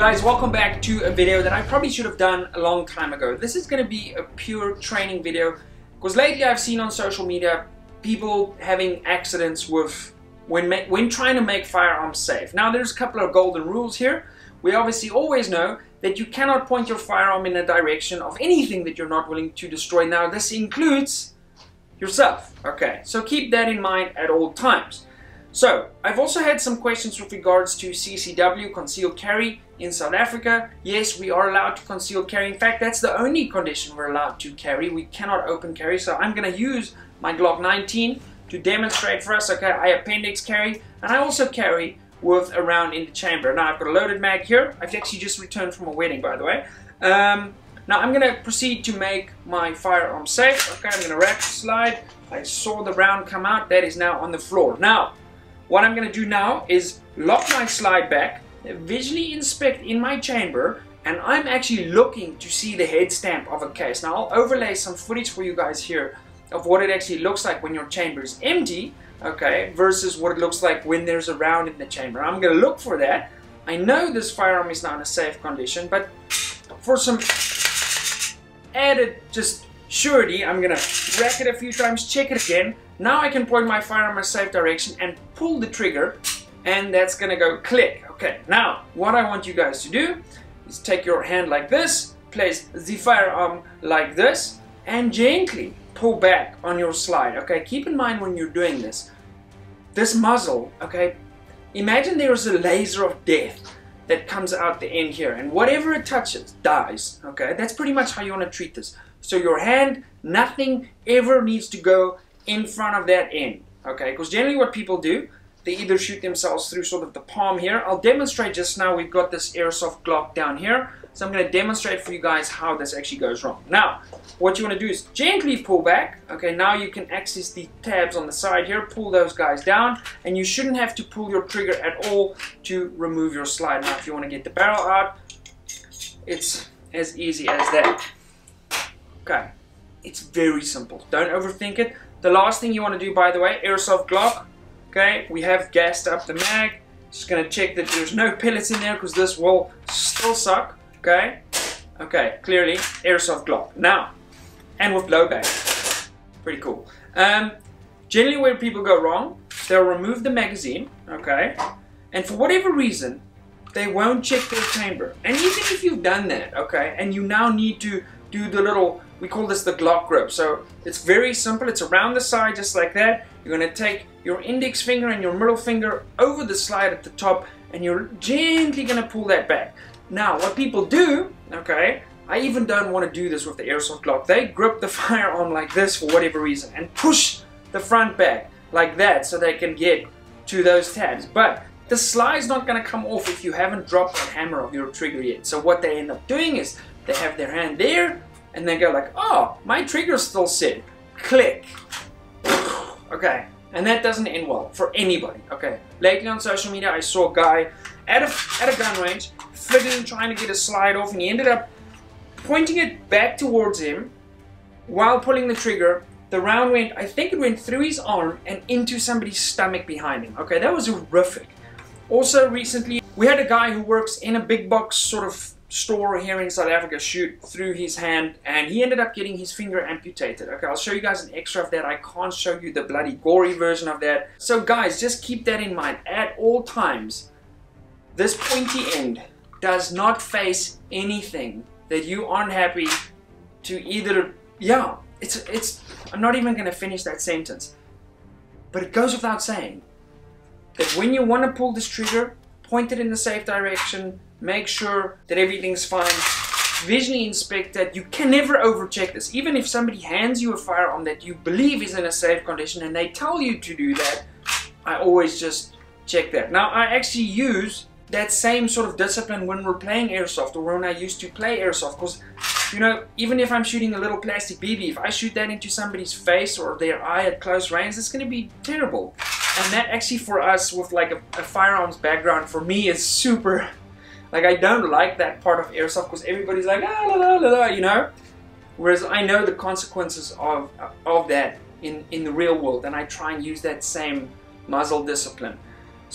Guys, welcome back to a video that I probably should have done a long time ago. This is going to be a pure training video because lately I've seen on social media people having accidents with when trying to make firearms safe. Now there's a couple of golden rules here. We obviously always know that you cannot point your firearm in a direction of anything that you're not willing to destroy. Now this includes yourself. Okay, so keep that in mind at all times. So, I've also had some questions with regards to CCW, concealed carry in South Africa. Yes, we are allowed to conceal carry. In fact, that's the only condition we're allowed to carry. We cannot open carry. So I'm going to use my Glock 19 to demonstrate for us. Okay, I appendix carry, and I also carry with a round in the chamber. Now I've got a loaded mag here. I've actually just returned from a wedding, by the way. Now I'm going to proceed to make my firearm safe. Okay, I'm going to rack slide. I saw the round come out. That is now on the floor. Now, what I'm going to do now is lock my slide back, visually inspect in my chamber, and I'm actually looking to see the head stamp of a case. Now I'll overlay some footage for you guys here of what it actually looks like when your chamber is empty, okay, versus what it looks like when there's a round in the chamber. I'm going to look for that. I know this firearm is not in a safe condition, but for some added just surety, I'm going to rack it a few times, check it again. Now I can point my firearm in a safe direction and pull the trigger, and that's gonna go click. Okay, now what I want you guys to do is take your hand like this, place the firearm like this, and gently pull back on your slide. Okay, keep in mind when you're doing this muzzle, okay, imagine there's a laser of death that comes out the end here, and whatever it touches dies. Okay, that's pretty much how you want to treat this. So your hand, nothing ever needs to go in front of that end, okay, because generally what people do, they either shoot themselves through sort of the palm here. I'll demonstrate just now. We've got this airsoft Glock down here, so I'm going to demonstrate for you guys how this actually goes wrong. Now what you want to do is gently pull back. Okay, now you can access the tabs on the side here, pull those guys down, and you shouldn't have to pull your trigger at all to remove your slide. Now if you want to get the barrel out, it's as easy as that. Okay, it's very simple, don't overthink it. The last thing you want to do, by the way, airsoft Glock, okay, we have gassed up the mag. Just going to check that there's no pellets in there because this will still suck, okay? Okay, clearly, airsoft Glock. Now, and with blowback, pretty cool. Generally where people go wrong, they'll remove the magazine, okay? And for whatever reason, they won't check their chamber. And even if you've done that, okay, and you now need to do the little, we call this the Glock grip. So it's very simple. It's around the side just like that. You're going to take your index finger and your middle finger over the slide at the top, and you're gently going to pull that back. Now what people do, okay, I even don't want to do this with the airsoft Glock. They grip the firearm like this for whatever reason and push the front back like that so they can get to those tabs. But the slide's not going to come off if you haven't dropped the hammer of your trigger yet. So what they end up doing is they have their hand there and they go like, oh, my trigger's still set. Click. Okay, and that doesn't end well for anybody. Okay, lately on social media I saw a guy at a gun range fiddling trying to get a slide off, and he ended up pointing it back towards him while pulling the trigger. The round went, I think it went through his arm and into somebody's stomach behind him. Okay, that was horrific. Also recently we had a guy who works in a big box sort of store here in South Africa shoot through his hand, and he ended up getting his finger amputated. Okay, I'll show you guys an extra of that. I can't show you the bloody gory version of that. So guys, just keep that in mind at all times. This pointy end does not face anything that you aren't happy to either, yeah, I'm not even going to finish that sentence, but it goes without saying that when you want to pull this trigger, point it in the safe direction, make sure that everything's fine, visually inspect that. You can never overcheck this. Even if somebody hands you a firearm that you believe is in a safe condition and they tell you to do that, I always just check that. Now I actually use that same sort of discipline when we're playing airsoft, or when I used to play airsoft, because, you know, even if I'm shooting a little plastic BB, if I shoot that into somebody's face or their eye at close range, it's going to be terrible. And that actually for us with like a firearms background, for me is super, like I don't like that part of airsoft because everybody's like, ah, la, la, la, la, you know, whereas I know the consequences of that in the real world, and I try and use that same muzzle discipline.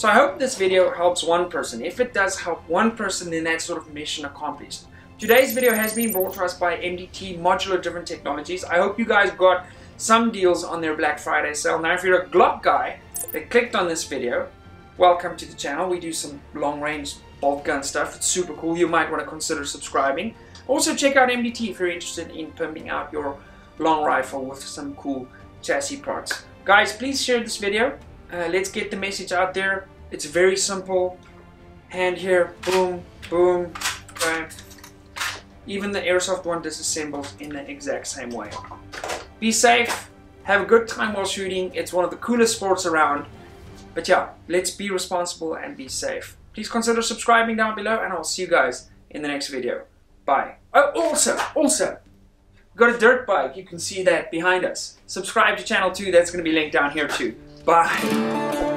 So I hope this video helps one person. If it does help one person, then that's sort of mission accomplished. Today's video has been brought to us by MDT Modular Driven Technologies. I hope you guys got some deals on their Black Friday sale. Now if you're a Glock guy that clicked on this video, welcome to the channel. We do some long range bolt gun stuff. It's super cool. You might want to consider subscribing. Also check out MDT if you're interested in pumping out your long rifle with some cool chassis parts. Guys, please share this video. Let's get the message out there. It's very simple. Hand here, boom, boom, okay. Even the airsoft one disassembles in the exact same way. Be safe, have a good time while shooting. It's one of the coolest sports around. But yeah, let's be responsible and be safe. Please consider subscribing down below, and I'll see you guys in the next video. Bye. Oh, also, we've got a dirt bike. You can see that behind us. Subscribe to channel 2. That's going to be linked down here too. Bye.